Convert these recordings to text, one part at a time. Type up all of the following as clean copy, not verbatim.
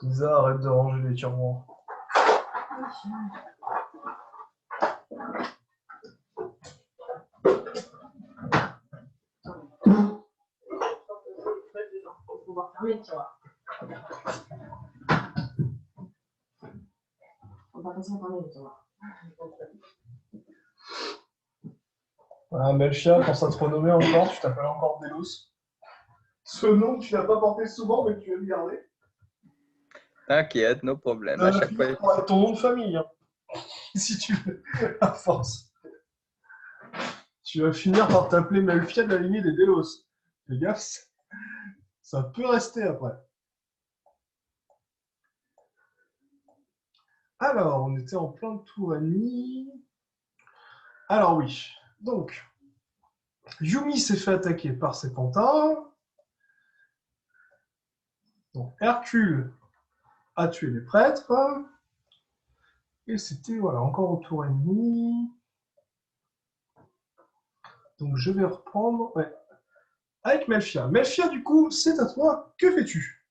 Lisa, arrête de ranger les tiroirs. Pour pouvoir fermer le tiroir. On va passer à fermer le tiroir. Melchia, quand ça te renommait encore, tu t'appelles encore Delos. Ce nom que tu n'as pas porté souvent, mais que tu veux le garder. T'inquiète, no problème. À chaque fois. Ton nom de famille, hein. Si tu veux, à force. Tu vas finir par t'appeler Melchia de la lignée des Delos. Fais gaffe, ça peut rester après. Alors, on était en plein de tour ennemi. Alors oui, donc, Yumi s'est fait attaquer par ses pantins. Donc, Hercule a tué les prêtres. Et c'était, voilà, encore au tour ennemi. Donc, je vais reprendre, ouais, avec Melchia. Melchia, du coup, c'est à toi. Que fais-tu?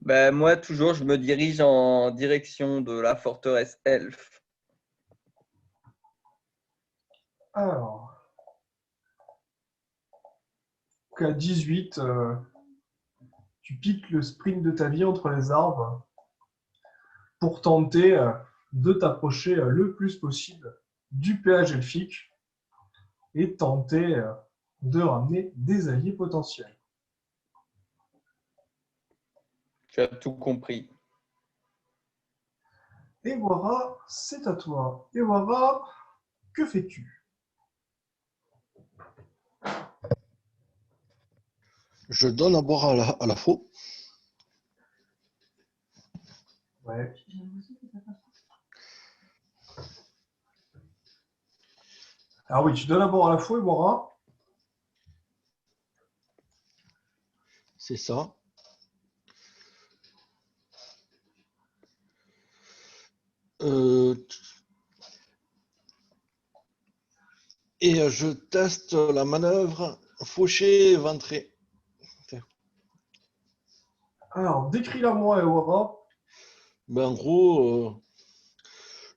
Ben, moi, toujours, je me dirige en direction de la forteresse Elfe. Alors, à 18, tu piques le sprint de ta vie entre les arbres pour tenter de t'approcher le plus possible du péage elfique et tenter de ramener des alliés potentiels. Tu as tout compris. Ewara, c'est à toi. Ewara, que fais-tu? Je donne à boire à la faux. Ouais. Alors oui, tu donnes d'abord à la fois, Ewara. C'est ça. Et je teste la manœuvre fauché éventré. Alors, décris-la moi, Ewara. Ben, en gros,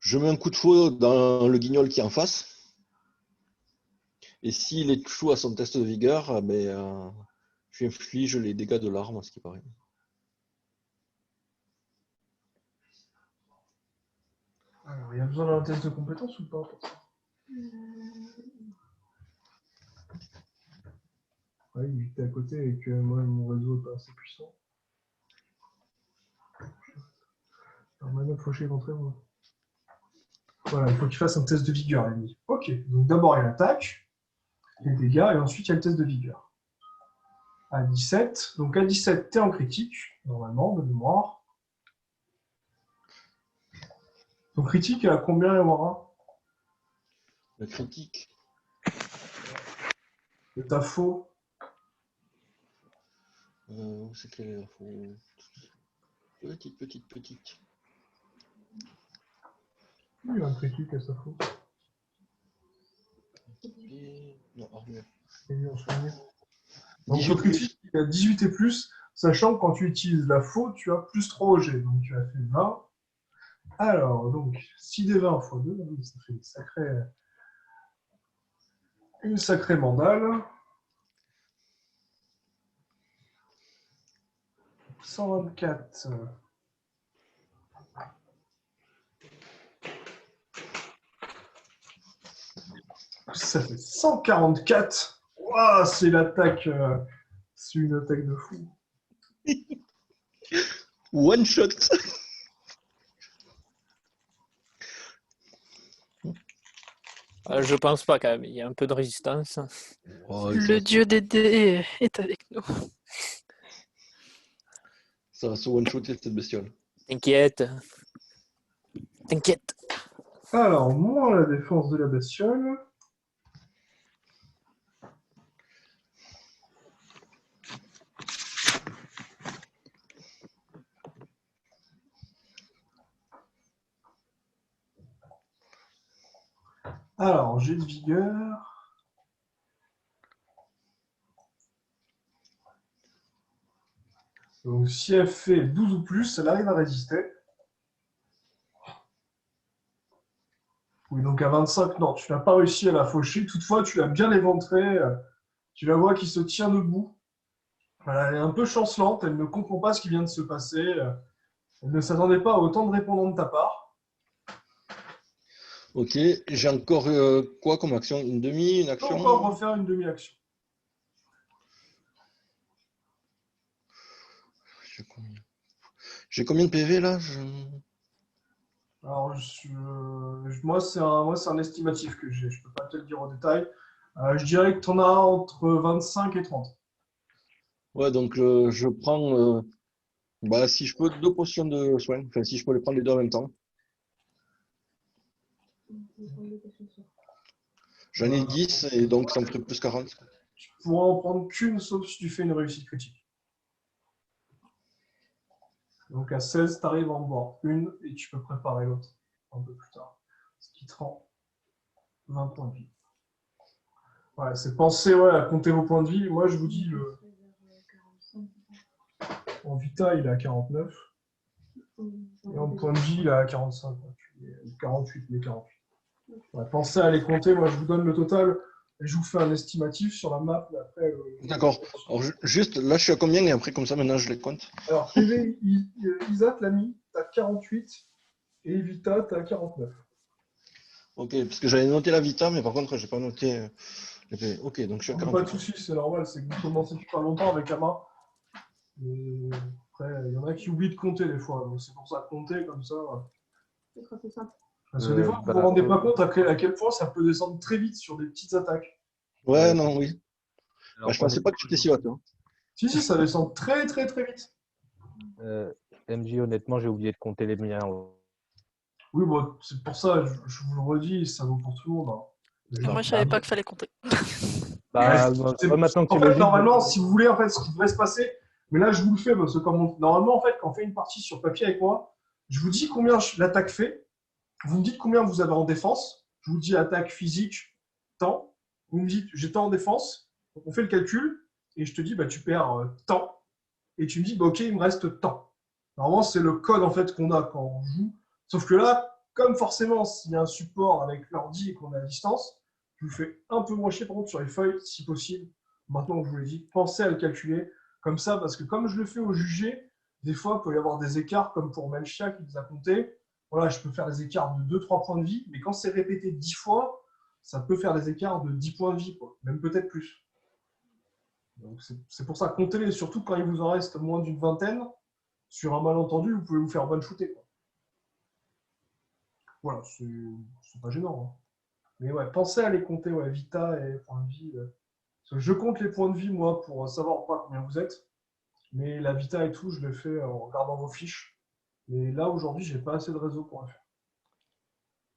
je mets un coup de feu dans le guignol qui est en face. Et s'il est chaud à son test de vigueur, je lui inflige les dégâts de l'arme, ce qui paraît. Alors, il y a besoin d'un test de compétence ou pas pour ça? Ouais, vu que t'es à côté et que moi, mon réseau n'est pas assez puissant. Alors, manœuvre fauché éventré, moi. Voilà, il faut que tu fasses un test de vigueur, Amy. Ok, donc d'abord il y a l'attaque, les dégâts, et ensuite il y a le test de vigueur. À 17, donc à 17, t'es en critique, normalement, de mémoire. Ton critique est à combien, Ewara? Le critique. Et ta faux? Où c'est qu'elle est la faux? Petite. Il y a un critique à sa faux. Non, armure. Donc le critique est à 18 et plus, sachant que quand tu utilises la faux, tu as plus 3 au jet, donc tu as fait 20. Alors, donc, 6 des 20 x 2, ça fait une sacrée mandale. 124. Ça fait 144. Waouh, c'est l'attaque. C'est une attaque de fou. One shot. Je pense pas quand même, il y a un peu de résistance. Oh, Le dieu des dés est avec nous. Ça va se one-shotter cette bestiole. T'inquiète. Alors, moins la défense de la bestiole. Alors, jet de vigueur. Donc, si elle fait 12 ou plus, elle arrive à résister. Oui, donc à 25, non, tu n'as pas réussi à la faucher. Toutefois, tu l'as bien éventrée. Tu la vois qui se tient debout. Elle est un peu chancelante. Elle ne comprend pas ce qui vient de se passer. Elle ne s'attendait pas à autant de répondants de ta part. Ok, j'ai encore quoi comme action? Une demi, une Tu peux action? encore refaire une demi-action. J'ai combien de PV là? Alors, moi, c'est un estimatif que j'ai. Je ne peux pas te le dire au détail. Je dirais que tu en as entre 25 et 30. Ouais, donc je prends, bah, si je peux, 2 potions de soins. Enfin, si je peux les prendre les deux en même temps. J'en ai 10 et donc ça me ferait plus 40. Tu pourras en prendre qu'une, sauf si tu fais une réussite critique. Donc à 16, tu arrives à en boire une et tu peux préparer l'autre un peu plus tard. Ce qui te rend 20 points de vie. Ouais, c'est penser à compter vos points de vie. Moi, je vous dis, en Vita, il est à 49. Et en points de vie, il est à 45. 48, mais 48. Ouais, pensez à les compter. Moi, je vous donne le total et je vous fais un estimatif sur la map. Après, D'accord. Alors, juste, là, je suis à combien et après, comme ça, maintenant, je les compte. alors, PV, Isaac, l'ami, t'as 48 et Vita, t'as 49. Ok, parce que j'avais noté la Vita, mais par contre, j'ai pas noté les PV. Ok, donc je suis à Pas de 48. soucis, c'est normal, c'est que vous commencez depuis pas longtemps avec Ama. Et après, il y en a qui oublient de compter des fois, donc c'est pour ça compter comme ça. C'est simple. Parce que des fois, vous ne vous rendez pas compte à quel point ça peut descendre très vite sur des petites attaques. Ouais, non, oui. Alors, Bah, je pensais pas que tu étais si haute. Hein. Si, ça descend très très très vite. MJ, honnêtement, j'ai oublié de compter les miens. Oui, bon, c'est pour ça, je vous le redis, ça vaut pour tout le monde. Hein. Moi, je savais pas qu'il fallait compter. Bah, C'est- maintenant que en c'est fait, logique. normalement, si vous voulez, en fait, ce qui devrait se passer, mais là, je vous le fais parce que normalement, en fait, quand on fait une partie sur papier avec moi, je vous dis combien l'attaque fait. Vous me dites combien vous avez en défense. Je vous dis attaque physique, tant. Vous me dites j'ai tant en défense. Donc on fait le calcul et je te dis bah, tu perds tant. Et tu me dis bah, ok, il me reste tant. Normalement, c'est le code en fait qu'on a quand on joue. Sauf que là, comme forcément, s'il y a un support avec l'ordi et qu'on est à distance, je vous fais un peu moins chier par contre sur les feuilles, si possible. Maintenant que je vous l'ai dit, pensez à le calculer comme ça, parce que comme je le fais au jugé, des fois, il peut y avoir des écarts, comme pour Melchia qui nous a compté. Voilà, je peux faire des écarts de 2-3 points de vie, mais quand c'est répété 10 fois, ça peut faire des écarts de 10 points de vie, quoi. Même peut-être plus. Donc c'est pour ça, comptez-les, surtout quand il vous en reste moins d'une vingtaine. Sur un malentendu, vous pouvez vous faire one-shooter. Voilà, c'est pas gênant. Hein. Mais ouais, pensez à les compter, ouais, Vita et points de vie. Je compte les points de vie, moi, pour savoir pas combien vous êtes. Mais la Vita et tout, je le fais en regardant vos fiches. Mais là, aujourd'hui, j'ai pas assez de réseau pour le faire.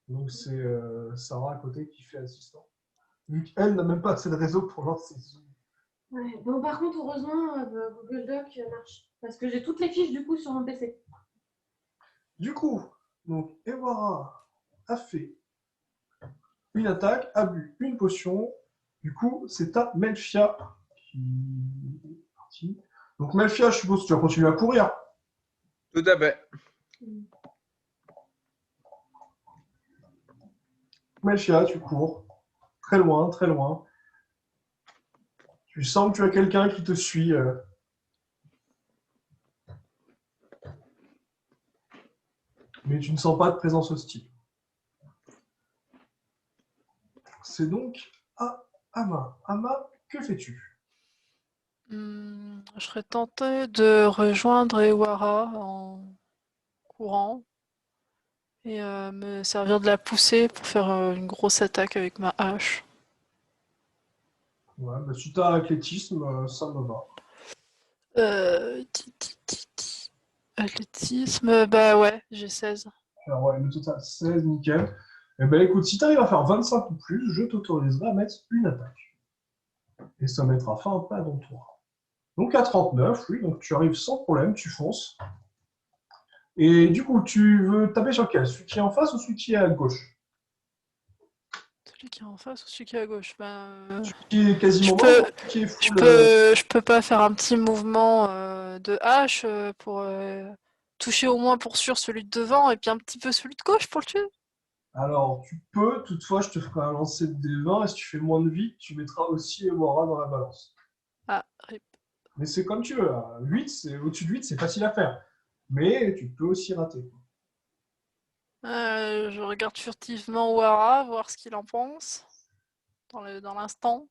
Donc c'est Sarah à côté qui fait assistant. Vu qu'elle n'a même pas assez de réseau pour lancer Zoom. Ouais. Bon, par contre, heureusement, Google Doc marche. Parce que j'ai toutes les fiches du coup sur mon PC. Du coup, donc Ewara a fait une attaque, a bu une potion. Du coup, c'est à Melfia qui est partie. Donc Melfia, je suppose que tu vas continuer à courir. Tout à fait. Melfia, tu cours. Très loin, très loin. Tu sens que tu as quelqu'un qui te suit. Mais tu ne sens pas de présence hostile. C'est donc à Ama. Ama, que fais-tu? Je serais tentée de rejoindre Ewara en courant et me servir de la poussée pour faire une grosse attaque avec ma hache. Ouais, bah, si tu as athlétisme, ça me va. Athlétisme, bah ouais, j'ai 16. Alors, ouais, le total 16, nickel. Eh ben écoute, si tu arrives à faire 25 ou plus, je t'autoriserai à mettre une attaque. Et ça mettra fin un peu à ton tour. Donc à 39, oui, donc tu arrives sans problème, tu fonces. Et du coup, tu veux taper sur quel? Celui qui est en face ou celui qui est à gauche? Celui qui est en face ou celui qui est à gauche? Qui est quasiment Je peux- mort, qui est full, je peux pas faire un petit mouvement de hache pour toucher au moins pour sûr celui de devant et puis un petit peu celui de gauche pour le tuer? Alors, tu peux, toutefois, je te ferai un lancer de D20 et si tu fais moins de vie, tu mettras aussi Ewara dans la balance. Ah, rip. Mais c'est comme tu veux. 8, au-dessus de 8, c'est facile à faire. Mais tu peux aussi rater. Je regarde furtivement Wara, voir ce qu'il en pense dans l'instant.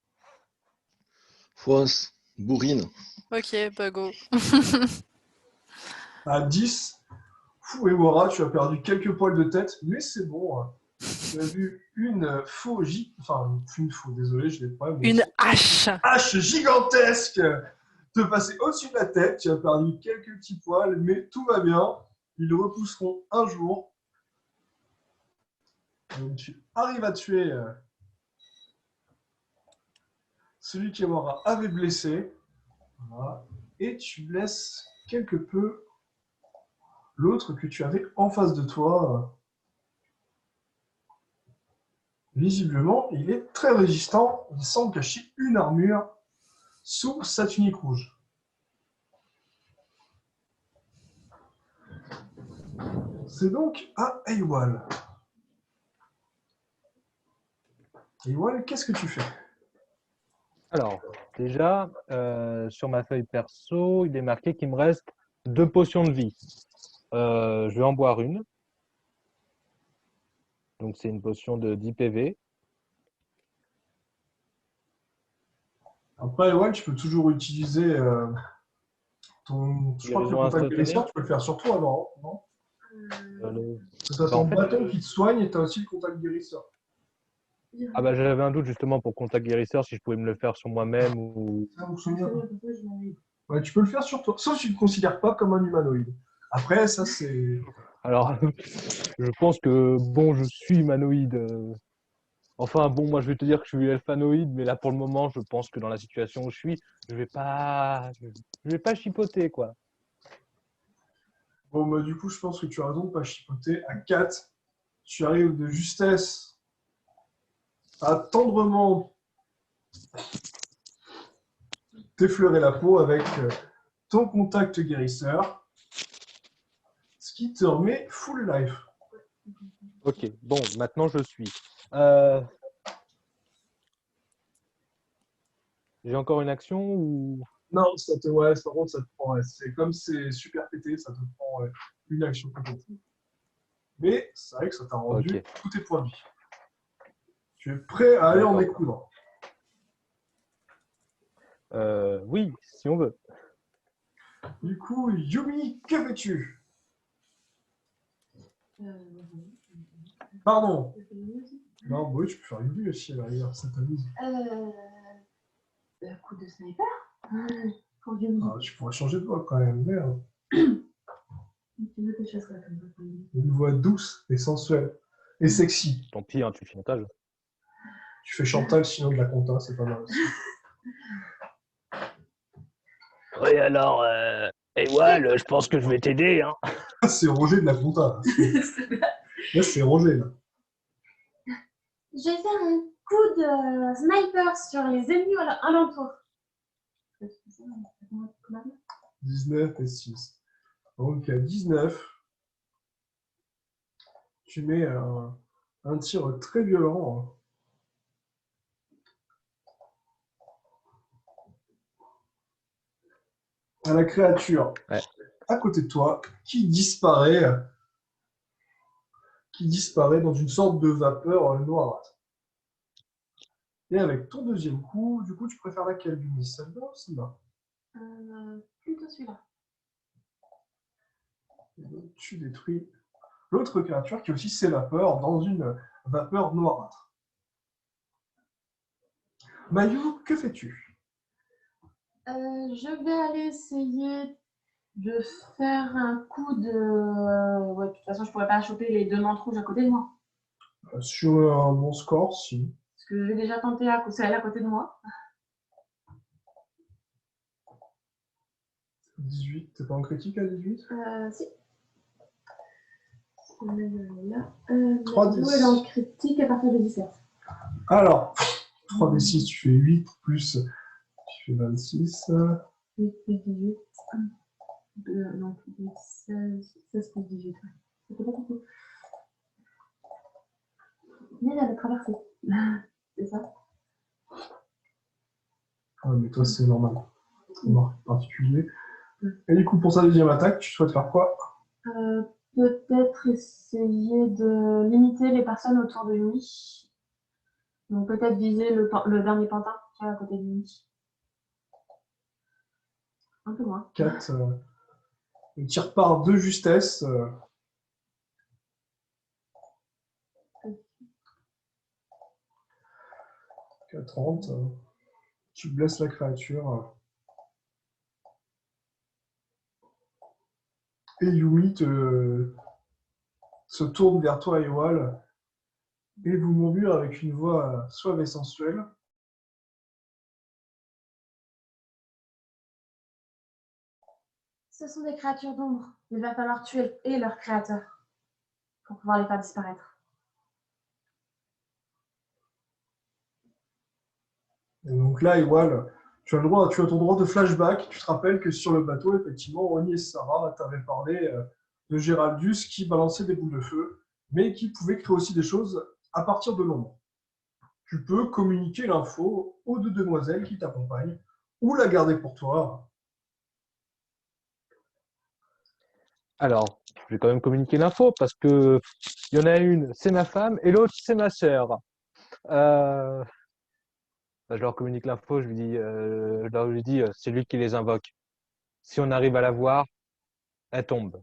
Fonce, bourrine. Ok, bah go. À 10, Ewara, tu as perdu quelques poils de tête, mais c'est bon. Tu as vu une faux désolé, je l'ai pas. Mais Une hache! hache gigantesque te passer au-dessus de la tête. Tu as perdu quelques petits poils, mais tout va bien. Ils repousseront un jour. Donc, tu arrives à tuer celui qui avait blessé. Voilà. Et tu blesses quelque peu l'autre que tu avais en face de toi. Visiblement, il est très résistant. Il semble cacher une armure sous sa tunique rouge. C'est donc à Eiwal. Eiwal, qu'est-ce que tu fais? Alors, déjà, sur ma feuille perso, il est marqué qu'il me reste 2 potions de vie. Je vais en boire une. Donc, c'est une potion de 10 PV. Après, Eiwal, tu peux toujours utiliser ton. Je crois que le Guérison contact instantanée. guérisseur, tu peux le faire sur toi avant, non? Tu as Bah, ton en fait, bâton qui te soigne et tu as aussi le contact guérisseur. Ah bah j'avais un doute justement pour contact guérisseur si je pouvais me le faire sur moi-même ou. Ça vous souvient? Ouais, tu peux le faire sur toi, sauf si tu ne te considères pas comme un humanoïde. Après, ça c'est. Alors, je pense que bon, je suis humanoïde. Enfin bon, moi je vais te dire que je suis elfanoïde, mais là pour le moment, je pense que dans la situation où je suis, je vais pas chipoter quoi. Bon, bah, du coup, je pense que tu as raison de ne pas chipoter. À 4, tu arrives de justesse à tendrement t'effleurer la peau avec ton contact guérisseur, ce qui te remet full life. Ok, bon, maintenant je suis. J'ai encore une action ou. Non, par contre, ça te prend. Ouais, c'est comme c'est super pété, ça te prend une action complète. Mais c'est vrai que ça t'a rendu Ok. tous tes points de vie. Tu es prêt à aller en D'accord. découdre. Oui, si on veut. Du coup, Yumi, que fais-tu? Pardon. Non, bah oui, tu peux faire Yumi aussi, à l'arrière, ça t'amuse. Un coup de sniper. Quand Yumi. Ah, tu pourrais changer de voix quand même, merde. Tu veux que je fasse quoi comme ça? Une voix douce et sensuelle. Et sexy. Tant pis, hein, tu fais montage. Tu fais Chantal, sinon de la compta, c'est pas mal aussi. Oui, alors, Ewal, je pense que je vais t'aider. Hein. C'est Roger de la compta. Là, c'est Roger, là. Je vais faire un coup de sniper sur les ennemis alentours. 19 et 6. Donc, à 19, tu mets un tir très violent. À la créature à côté de toi qui disparaît dans une sorte de vapeur noirâtre. Et avec ton deuxième coup, du coup, tu préfères laquelle, Yumi? Celle-là ou celle-là? Plutôt celui-là. Tu détruis l'autre créature qui aussi s'évapore dans une vapeur noirâtre. Mayu, que fais-tu? Je vais aller essayer de faire un coup de. Ouais, de toute façon, je pourrais pas choper les 2 mantes rouges à côté de moi. Sur un bon score, si. Parce que j'ai déjà tenté c'est elle à côté de moi. 18, t'es pas en critique à 18? Si. Là. 3 elle est en critique à partir de 17. Alors, 3d6, tu fais 8 plus, tu fais 26. 8 plus 18. Non, 16 plus 18. Ouais. C'était pas beaucoup. Mais j'avais traversé. C'est ça. Ouais, mais toi, c'est normal. C'est particulier. Et du coup, pour sa deuxième attaque, tu souhaites faire quoi? Peut-être essayer de limiter les personnes autour de Yumi. Donc peut-être viser le dernier pantin qui est à côté de Yumi. Un peu moins. 4. Le tir part de justesse. 30. Tu blesses la créature. Et Yumi se tourne vers toi, Ewal, et vous murmure avec une voix suave et sensuelle. Ce sont des créatures d'ombre. Il va falloir tuer et leur créateur pour pouvoir les faire disparaître. Et donc là, Ewal, tu as ton droit de flashback. Tu te rappelles que sur le bateau, effectivement, Oni et Sarah t'avaient parlé de Géraldus qui balançait des boules de feu, mais qui pouvait créer aussi des choses à partir de l'ombre. Tu peux communiquer l'info aux deux demoiselles qui t'accompagnent ou la garder pour toi. Alors, je vais quand même communiquer l'info parce que il y en a une, c'est ma femme, et l'autre, c'est ma sœur. Je leur communique l'info, je lui dis, c'est lui qui les invoque. Si on arrive à la voir, elle tombe.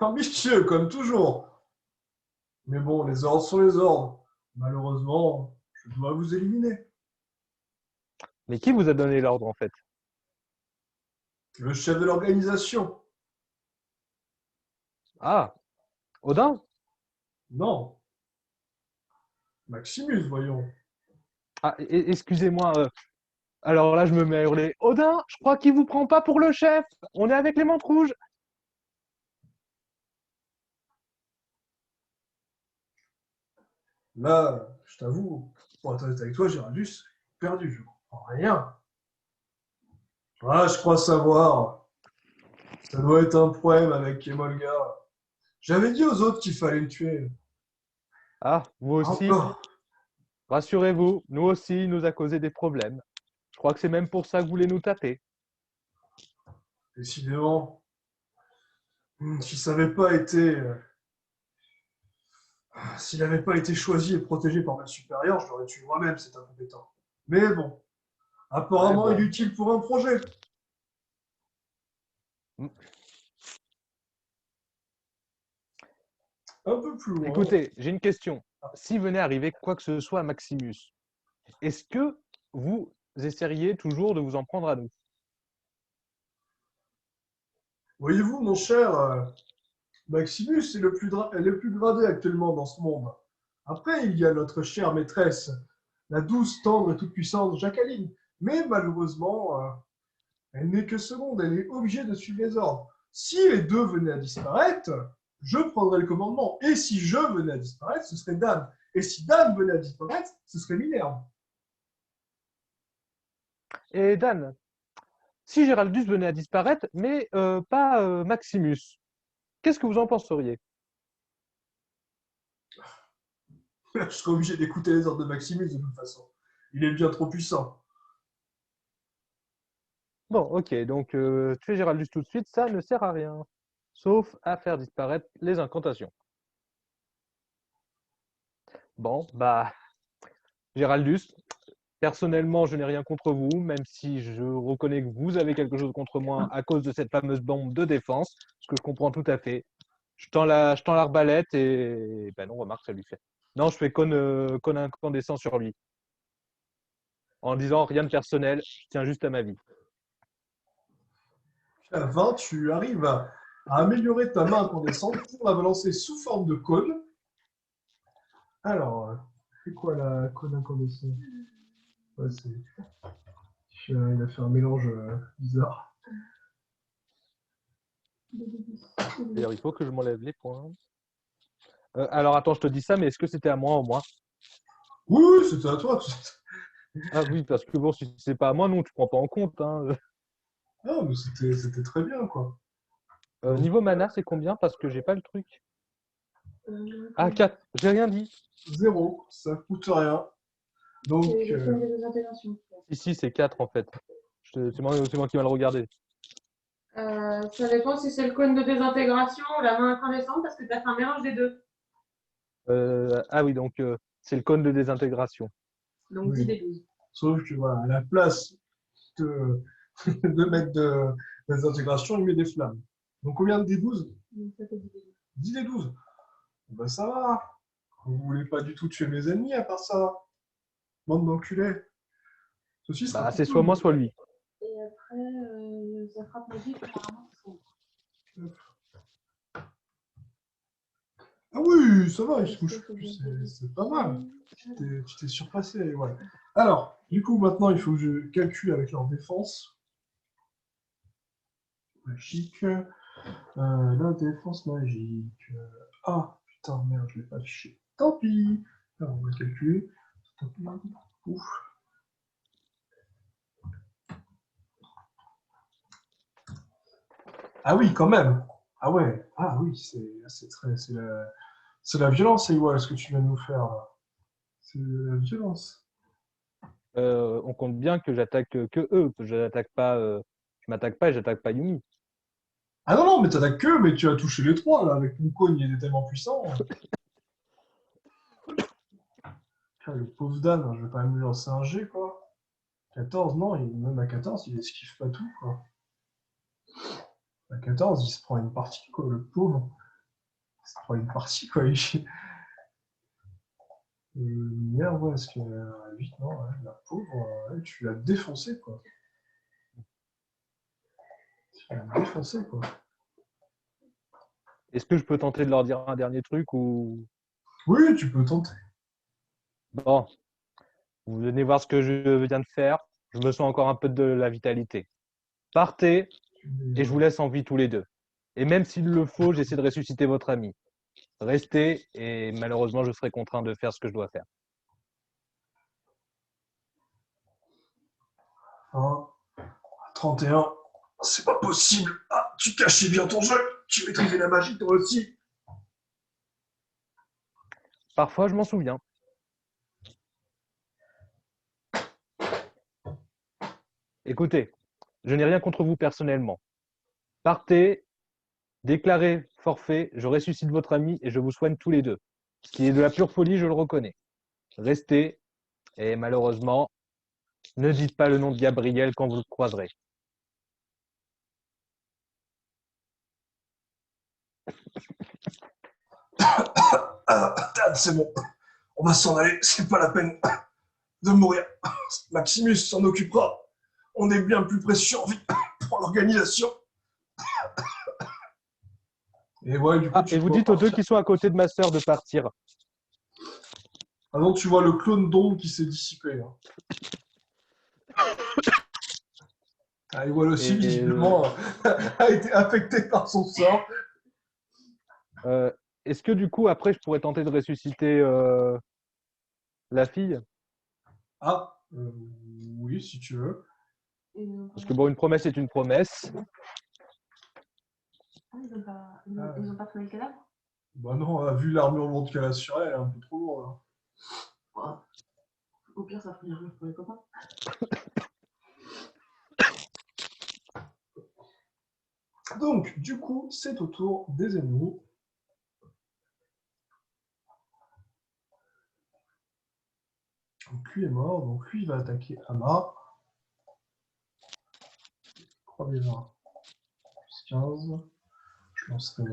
Ambitieux, comme toujours. Mais bon, les ordres sont les ordres. Malheureusement, je dois vous éliminer. Mais qui vous a donné l'ordre en fait? Le chef de l'organisation. Ah, Odin? Non. Maximus, voyons. Ah, excusez-moi. Alors là, je me mets à hurler. Odin, je crois qu'il vous prend pas pour le chef. On est avec les mantes rouges. Là, je t'avoue, pour être honnête avec toi, Géraldus, perdu, je comprends rien. Ah, je crois savoir. Ça doit être un problème avec Emolga. J'avais dit aux autres qu'il fallait le tuer. Ah, vous aussi. Encore. Rassurez-vous, nous aussi, il nous a causé des problèmes. Je crois que c'est même pour ça que vous voulez nous taper. Décidément. Si ça n'avait pas été. S'il n'avait pas été choisi et protégé par ma supérieure, je l'aurais tué moi-même, cet incompétent. Mais bon, apparemment Ouais, bon. inutile pour un projet. Mm. Un peu plus loin. Écoutez, j'ai une question. Si venait arriver quoi que ce soit à Maximus, est-ce que vous essayeriez toujours de vous en prendre à nous? Voyez-vous, mon cher, Maximus est le plus gradé actuellement dans ce monde. Après, il y a notre chère maîtresse, la douce, tendre et toute-puissante Jacqueline. Mais malheureusement, elle n'est que seconde, elle est obligée de suivre les ordres. Si les deux venaient à disparaître, je prendrais le commandement. Et si je venais à disparaître, ce serait Dan. Et si Dan venait à disparaître, ce serait Minerve. Et Dan, si Géraldus venait à disparaître, mais pas Maximus, qu'est-ce que vous en penseriez? Je serais obligé d'écouter les ordres de Maximus de toute façon. Il est bien trop puissant. Bon, ok, donc tuer Géraldus tout de suite, ça ne sert à rien. Sauf à faire disparaître les incantations. Bon, bah, Géraldus, personnellement, je n'ai rien contre vous, même si je reconnais que vous avez quelque chose contre moi à cause de cette fameuse bombe de défense, ce que je comprends tout à fait. Je tends l'arbalète et ben non, remarque, ça lui fait. Non, je fais con incandescent sur lui. En disant rien de personnel, je tiens juste à ma vie. À 20, tu arrives à améliorer ta main incandescente pour la balancer sous forme de cône. Alors, c'est quoi la cône incandescente? Ouais, il a fait un mélange bizarre. D'ailleurs, il faut que je m'enlève les points. Alors attends, je te dis ça, mais est-ce que c'était à moi ou moi? Oui, oui, c'était à toi. Ah oui, parce que bon, si c'est pas à moi, non, tu prends pas en compte. Hein. Non, mais c'était très bien, quoi. Donc, Niveau mana, c'est combien? Parce que j'ai pas le truc. Ah, C'est 4. J'ai rien dit. 0, ça coûte rien. Donc, le cône de désintégration. Ici, c'est 4 en fait. C'est moi qui vais le regarder. Ça dépend si c'est le cône de désintégration ou la main incandescente parce que tu as fait un mélange des deux. Ah oui, donc c'est le cône de désintégration. Donc Oui. 10 des 12. sauf que voilà, à la place de, de mettre des intégrations, il met des flammes. Donc combien de D12? Donc ça fait 10 des 12. 10 D12. Ben ça va. Vous voulez pas du tout tuer mes ennemis à part ça. Bande d'enculés. Ceci sera Bah, c'est plutôt soit moi, soit lui. Et après, ça frappe magique apparemment. Ah oui, ça va, il se couche plus, c'est pas mal. Tu t'es surpassé, ouais. Alors, du coup, maintenant, il faut que je calcule avec leur défense. Magique. La défense magique. Ah, putain, merde, je l'ai pas affiché. Tant pis. Alors, on va calculer. Ouf. Ah oui, quand même. Ah ouais. Ah oui, c'est la violence, Ewa, ce que tu viens de nous faire là. C'est la violence. On compte bien que j'attaque que eux, que je m'attaque pas et j'attaque pas Yumi. Ah non, non, mais t'attaques que, mais tu as touché les trois là, avec ton cône, il est tellement puissant. Ah, le pauvre Dan, je vais quand même lui lancer un G quoi. 14, non, même à 14, il esquive pas tout quoi. À 14, il se prend une partie quoi, le pauvre. Il se prend une partie quoi. Merde, ouais, est-ce que 8, non, ouais, la pauvre, ouais, tu l'as défoncé quoi. Tu l'as défoncé quoi. Est-ce que je peux tenter de leur dire un dernier truc ou... Oui, tu peux tenter. Bon, vous venez voir ce que je viens de faire. Je me sens encore un peu de la vitalité. Partez et je vous laisse en vie tous les deux. Et même s'il le faut, j'essaie de ressusciter votre ami. Restez et malheureusement, je serai contraint de faire ce que je dois faire. 1, 31, c'est pas possible. Ah, tu cachais bien ton jeu. Tu maîtrisais la magie toi aussi. Parfois, je m'en souviens. Écoutez, je n'ai rien contre vous personnellement. Partez, déclarez forfait, je ressuscite votre ami et je vous soigne tous les deux. Ce qui est de la pure folie, je le reconnais. Restez et malheureusement, ne dites pas le nom de Gabriel quand vous le croiserez. Ah, Dan, c'est bon. On va s'en aller. C'est pas la peine de mourir. Maximus s'en occupera. On est bien plus précieux en vie pour l'organisation. Et ouais, du coup, Et vous dites aux deux qui sont à côté de ma sœur de partir. Avant, tu vois le clone d'ombre qui s'est dissipé. Hein. Ah, et voilà aussi, visiblement, a été affecté par son sort. Est-ce que du coup, après, je pourrais tenter de ressusciter la fille? Ah, oui, si tu veux. Parce que bon, une promesse est une promesse. Ah, ils ont pas trouvé le cadavre? Bah non, vu l'armure lourde qu'elle a sur elle, elle est un peu trop lourde. Hein. Ouais. Au pire, ça ferait une armure pour les copains. Donc, du coup, c'est au tour des ennemis. Donc, lui est mort. Donc, lui, il va attaquer Ama. 3 des 20. Plus 15. Je lancerai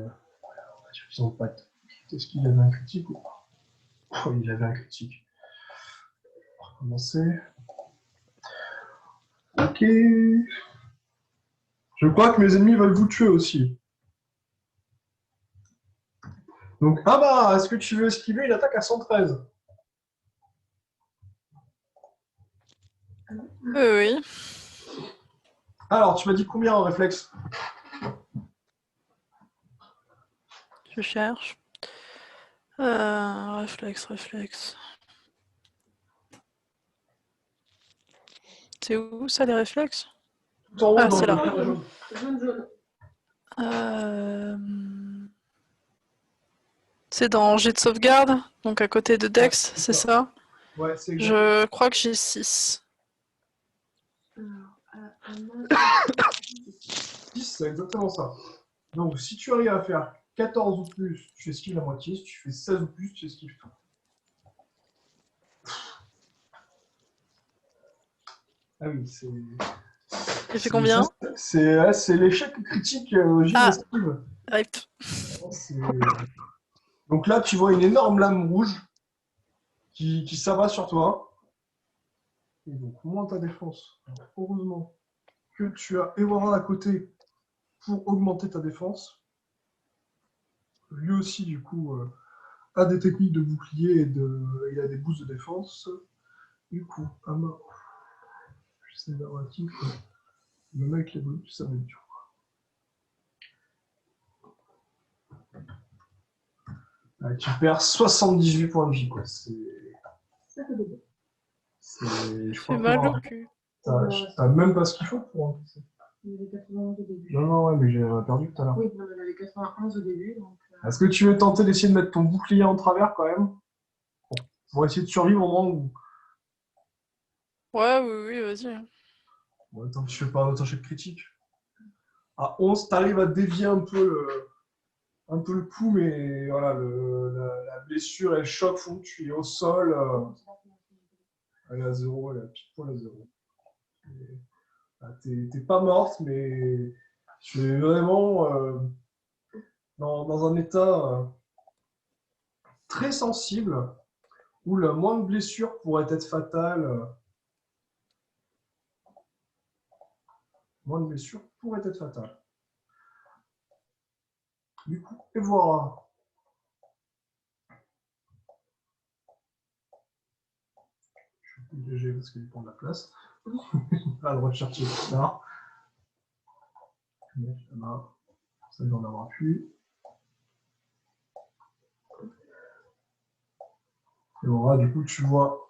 suffisant de pattes. Est-ce qu'il avait un critique ou pas? Oh, il avait un critique. On va recommencer. Ok. Je crois que mes ennemis veulent vous tuer aussi. Donc, Ama, est-ce que tu veux esquiver une attaque à 113? Oui. Alors, tu m'as dit combien en réflexe? Je cherche. Réflexe. C'est où ça, les réflexes? Tout en haut, Ah, dans c'est le là. jaune. Jaune. C'est dans jet de sauvegarde, donc à côté de Dex, c'est c'est ça. ça? Ouais, c'est exact. Je crois que j'ai 6. Alors, 10, c'est exactement ça. Donc, si tu arrives à faire 14 ou plus, tu esquives la moitié. Si tu fais 16 ou plus, tu esquives tout. Ah oui, c'est. J'ai fait combien? C'est l'échec critique jet Ah. d'esquive. Rip. Donc là, tu vois une énorme lame rouge qui s'abat sur toi. Et donc, moins ta défense. Alors, heureusement que tu as Ewara à côté pour augmenter ta défense. Lui aussi, du coup, a des techniques de bouclier et il a des boosts de défense. Du coup, c'est narratif. Même avec les bonus, ça va être dur. Ouais, tu perds 78 points de vie, quoi. ça fait des dégâts. Je Fait crois mal que au cul. t'as même pas ce qu'il faut pour encaisser. Il y avait 91 au début. Non, ouais, mais j'ai perdu tout à l'heure. Oui, non, mais il y avait 91 au début. Donc, Est-ce que tu veux tenter d'essayer de mettre ton bouclier en travers quand même? Pour essayer de survivre au moment où. Ouais, oui, vas-y. Bon, attends, je fais pas un autre échec critique. À 11, t'arrives à dévier un peu le coup, mais voilà, la blessure et le choc font que tu es au sol. Elle est à 0, elle est à pile poil à 0. T'es pas morte, mais tu es vraiment dans un état très sensible où la moindre blessure pourrait être fatale. Du coup, et voilà. Je suis obligé parce qu'il prend de la place. Pas le droit de chercher plus tard. Mais ça il en aura plus. Et voilà, du coup, tu vois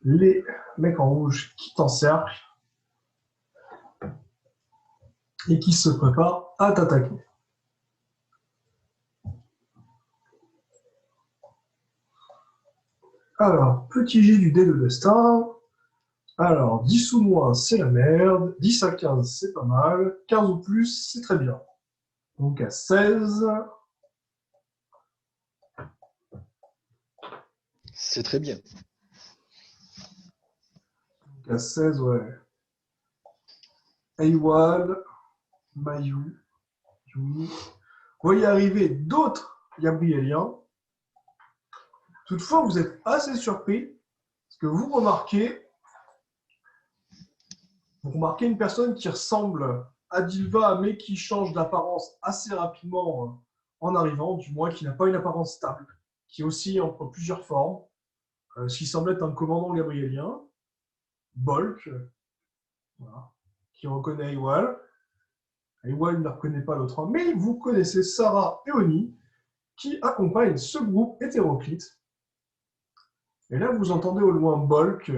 les mecs en rouge qui t'encerclent et qui se préparent à t'attaquer. Alors, petit jet du dé de destin. Alors, 10 ou moins, c'est la merde. 10 à 15, c'est pas mal. 15 ou plus, c'est très bien. Donc à 16. C'est très bien. Donc à 16, ouais. Eiwal, Mayu, Yumi. Vous voyez arriver d'autres Gabrieliens. Toutefois, vous êtes assez surpris parce que vous remarquez une personne qui ressemble à Dilva, mais qui change d'apparence assez rapidement en arrivant, du moins qui n'a pas une apparence stable, qui oscille entre plusieurs formes, ce qui semble être un commandant gabrielien, Bolk, voilà, qui reconnaît Eiwal. Eiwal ne reconnaît pas l'autre homme, mais vous connaissez Sarah et Oni, qui accompagnent ce groupe hétéroclite. Et là, vous entendez au loin Bolk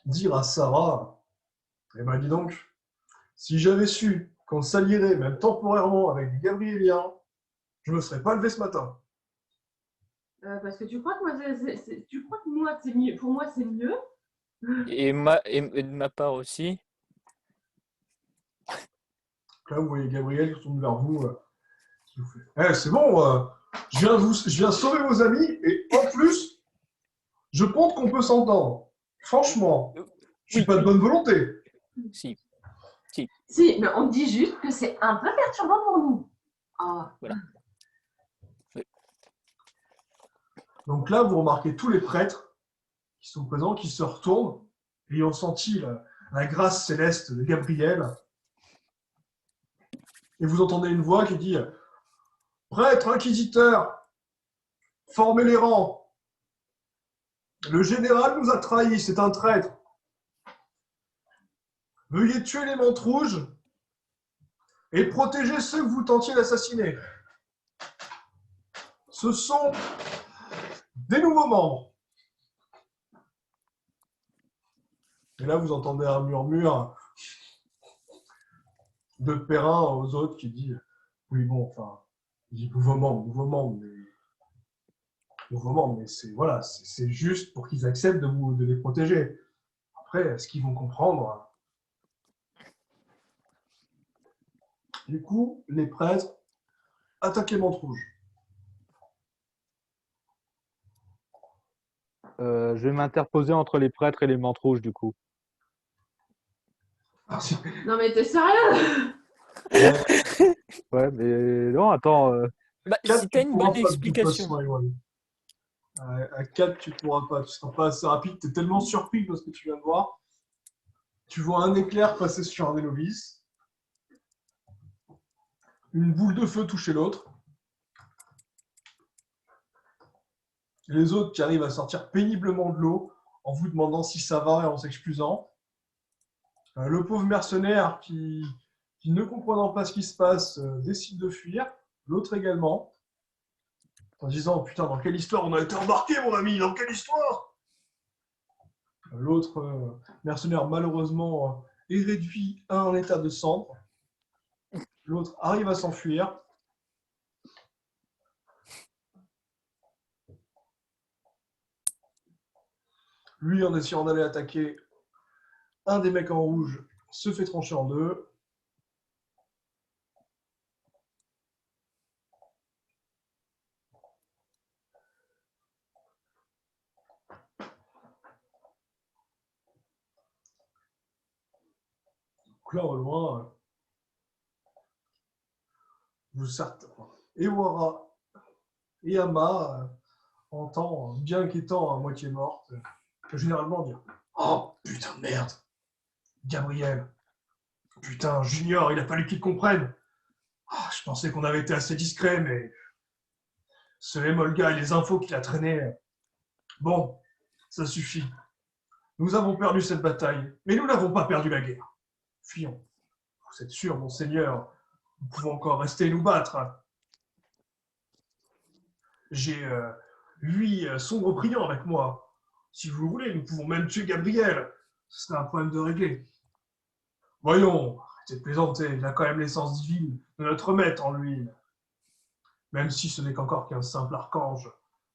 dire à Sarah, eh ben dis donc, si j'avais su qu'on s'allierait même temporairement avec des Gabriéliens, je ne me serais pas levé ce matin. parce que tu crois que moi, c'est mieux. Pour moi, c'est mieux. Et de ma part aussi. Là, vous voyez Gabriel qui tourne vers vous. Qui vous fait, eh, c'est bon, je viens sauver vos amis et en plus, je pense qu'on peut s'entendre. Franchement, je suis pas de bonne volonté. Si. Si, mais on dit juste que c'est un peu perturbant pour nous. Ah. Voilà. Donc là, vous remarquez tous les prêtres qui sont présents, qui se retournent et ils ont senti la grâce céleste de Gabriel. Et vous entendez une voix qui dit « Prêtre inquisiteur, formez les rangs. Le général nous a trahis, c'est un traître. Veuillez tuer les mantes rouges et protéger ceux que vous tentiez d'assassiner. » Ce sont des nouveaux membres. Et là, vous entendez un murmure de Perrin aux autres qui dit oui, bon, enfin, il dit nouveaux membres, mais c'est voilà, c'est juste pour qu'ils acceptent de les protéger. Après, est-ce qu'ils vont comprendre? Du coup, les prêtres attaquent les mantes rouges. Je vais m'interposer entre les prêtres et les mantes rouges, du coup. Non mais t'es sérieux? Ouais, mais non, attends. Bah, Quatre, si tu t'as une pourras bonne pas de toute explication. façon, Ewan. À 4, tu ne pourras pas. Tu seras pas assez rapide. Tu es tellement surpris de ce que tu viens de voir. Tu vois un éclair passer sur un des novices. Une boule de feu toucher l'autre. Et les autres qui arrivent à sortir péniblement de l'eau en vous demandant si ça va et en s'excusant. Le pauvre mercenaire qui ne comprenant pas ce qui se passe, décide de fuir. L'autre également. En disant, putain, dans quelle histoire on a été embarqué, mon ami? Dans quelle histoire? L'autre mercenaire, malheureusement, est réduit à un état de cendre. L'autre arrive à s'enfuir. Lui, en essayant d'aller attaquer un des mecs en rouge, se fait trancher en deux. Donc là, au loin, vous certes, Ewara et Ama entend, bien qu'étant à moitié morte, généralement dire « Oh, putain de merde! Gabriel! Putain, Junior, il a fallu qu'il comprenne! Je pensais qu'on avait été assez discret, mais ce Emolga et les infos qu'il a traînées... Bon, ça suffit. Nous avons perdu cette bataille, mais nous n'avons pas perdu la guerre. Fuyons. Vous êtes sûr, monseigneur, nous pouvons encore rester et nous battre. J'ai 8 sombres priants avec moi. Si vous le voulez, nous pouvons même tuer Gabriel. Ce serait un problème de régler. Voyons, arrêtez de plaisanter, il a quand même l'essence divine de notre maître en lui. Même si ce n'est qu'encore qu'un simple archange,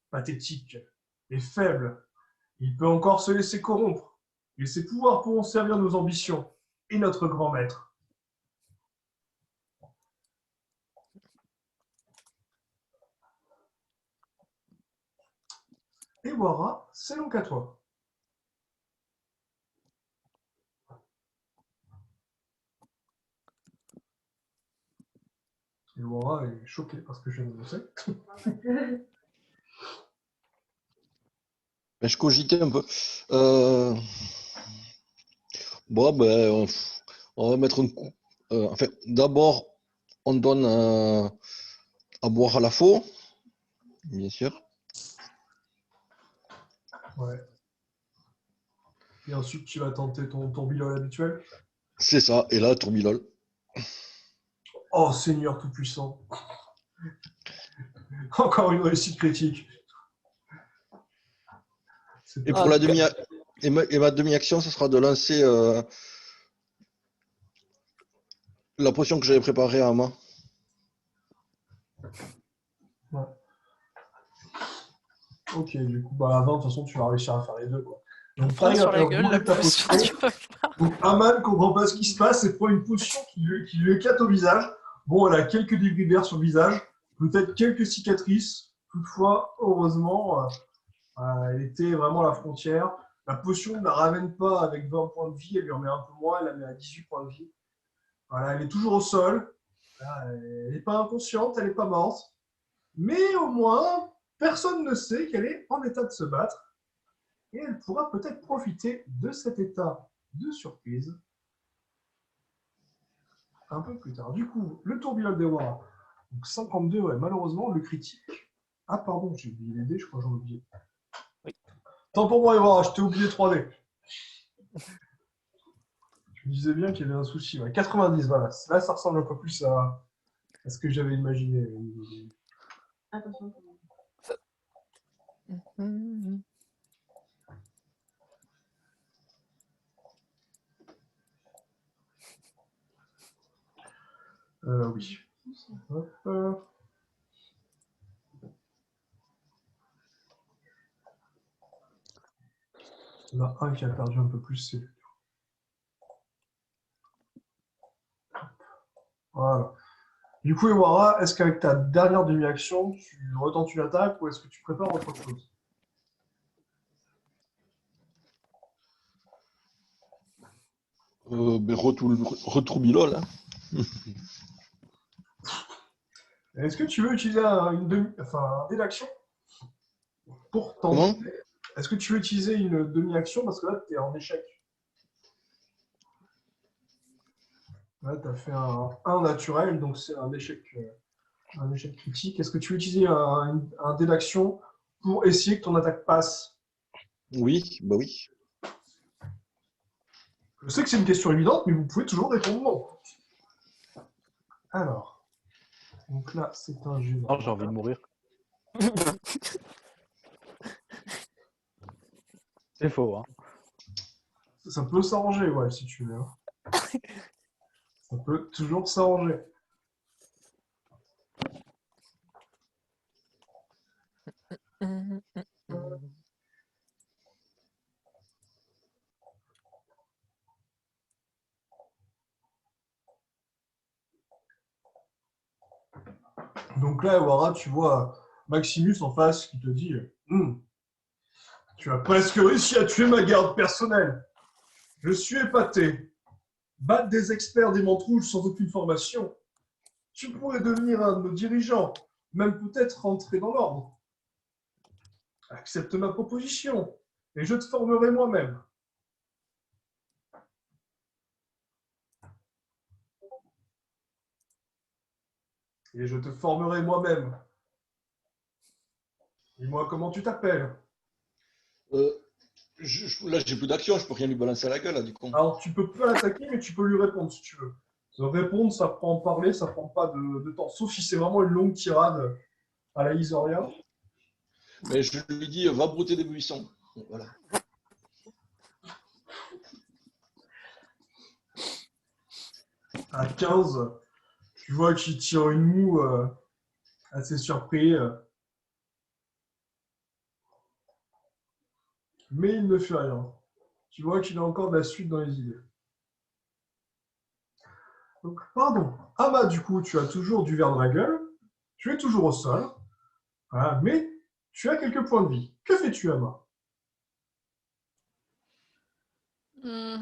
pathétique et faible, il peut encore se laisser corrompre, et ses pouvoirs pourront servir nos ambitions et notre grand maître. Et Wara, c'est donc à toi. Et Wara est choqué parce que je viens de le sais. Ben, je cogitais un peu. Bon, ben, on va mettre un coup. Enfin, d'abord, on donne à boire à la faux, bien sûr. Ouais. Et ensuite, tu vas tenter ton tourbillon habituel. C'est ça. Et là, tourbilol. Oh, Seigneur Tout-Puissant. Encore une réussite critique. Et pour la ma demi-action, ce sera de lancer la potion que j'avais préparée à main. Ouais. Ok, du coup, bah, à 20, de toute façon, tu vas réussir à faire les deux, quoi. Donc, Prends t'arrives à sur la faire gueule rouler la ta potion potion. du peuple. Donc, Aman comprend pas ce qui se passe et prend une potion qui lui éclate au visage. Bon, elle a quelques débris verts sur le visage, peut-être quelques cicatrices. Toutefois, heureusement, elle était vraiment à la frontière. La potion ne la ramène pas avec 20 points de vie, elle lui en met un peu moins, elle la met à 18 points de vie. Voilà, elle est toujours au sol. Elle n'est pas inconsciente, elle n'est pas morte. Mais au moins, personne ne sait qu'elle est en état de se battre. Et elle pourra peut-être profiter de cet état de surprise un peu plus tard. Du coup, le tourbillon des Wara. Donc 52, ouais, malheureusement, le critique. Ah, pardon, j'ai oublié les dés, je crois que j'en ai oublié. Oui. Tant pour moi, Wara, je t'ai oublié 3 dés. Je me disais bien qu'il y avait un souci. Ouais. 90, voilà. Là, ça ressemble un peu plus à ce que j'avais imaginé. Attention. Mhm. Oui. Hop. Il y en a un qui a perdu un peu plus, c'est lui. Voilà. Du coup, Iwara, est-ce qu'avec ta dernière demi-action, tu retentes une attaque ou est-ce que tu prépares autre chose? Retroubilol, hein. Est-ce que tu veux utiliser un dé d'action pour tenter? Comment? Est-ce que tu veux utiliser une demi-action parce que là, tu es en échec? Là, tu as fait un 1 naturel, donc c'est un échec critique. Est-ce que tu veux utiliser un dé d'action pour essayer que ton attaque passe? Oui, bah oui. Je sais que c'est une question évidente, mais vous pouvez toujours répondre non. Alors, donc là, c'est un jeu. Oh, j'ai envie de mourir. C'est faux, hein. Ça peut s'arranger, ouais, si tu veux. Ça peut toujours s'arranger. Mhm. Donc là, Wara, tu vois Maximus en face qui te dit tu as presque réussi à tuer ma garde personnelle. Je suis épaté. Battre des experts des mantes rouges sans aucune formation. Tu pourrais devenir un de nos dirigeants, même peut-être rentrer dans l'ordre. Accepte ma proposition et je te formerai moi-même. Et je te formerai moi-même. Dis-moi comment tu t'appelles. Euh, là, j'ai plus d'action, je peux rien lui balancer à la gueule, là, du coup. Alors, tu peux pas l'attaquer, mais tu peux lui répondre si tu veux. Répondre, ça prend parler, ça prend pas de temps. Sauf si c'est vraiment une longue tirade à la Isoria. Mais je lui dis, va brouter des buissons. Voilà. À 15, tu vois qu'il tire une moue assez surpris. Mais il ne fait rien. Tu vois qu'il a encore de la suite dans les idées. Donc, pardon. Ama, du coup, tu as toujours du verre dans la gueule. Tu es toujours au sol. Voilà, mais tu as quelques points de vie. Que fais-tu, Ama? Hmm.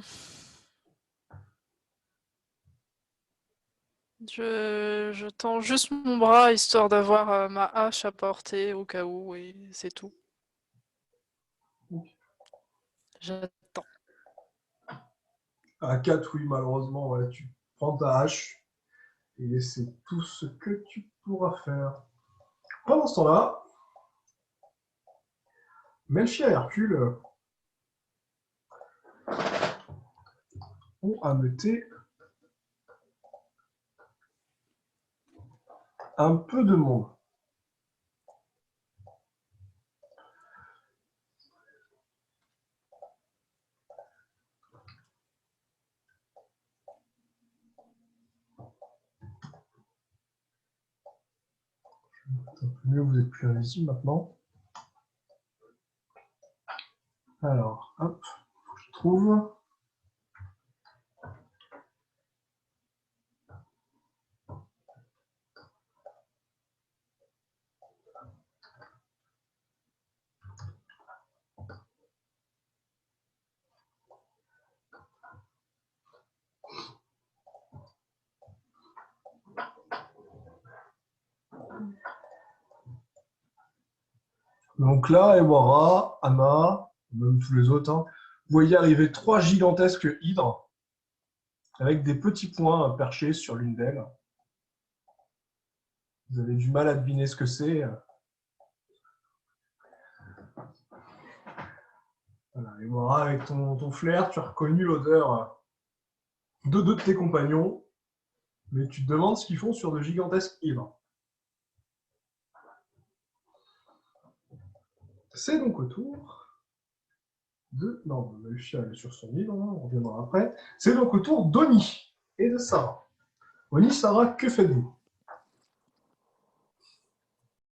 Je tends juste mon bras histoire d'avoir ma hache à portée au cas où et c'est tout. J'attends. À 4, oui, malheureusement, ouais, tu prends ta hache. Et c'est tout ce que tu pourras faire. Pendant ce temps-là, Melchi et Hercule ont ameuté un peu de monde. Un peu mieux, vous êtes plus invisible maintenant. Alors, hop, je trouve. Donc là, Ewara, Ama, même tous les autres, hein, vous voyez arriver 3 gigantesques hydres avec des petits points perchés sur l'une d'elles. Vous avez du mal à deviner ce que c'est. Voilà, Ewara, avec ton flair, tu as reconnu l'odeur de deux de tes compagnons, mais tu te demandes ce qu'ils font sur de gigantesques hydres. C'est donc au tour de... Non, Lucia, elle est sur son livre, hein, on reviendra après. C'est donc au tour d'Oni et de Sarah. Oni, Sarah, que faites-vous?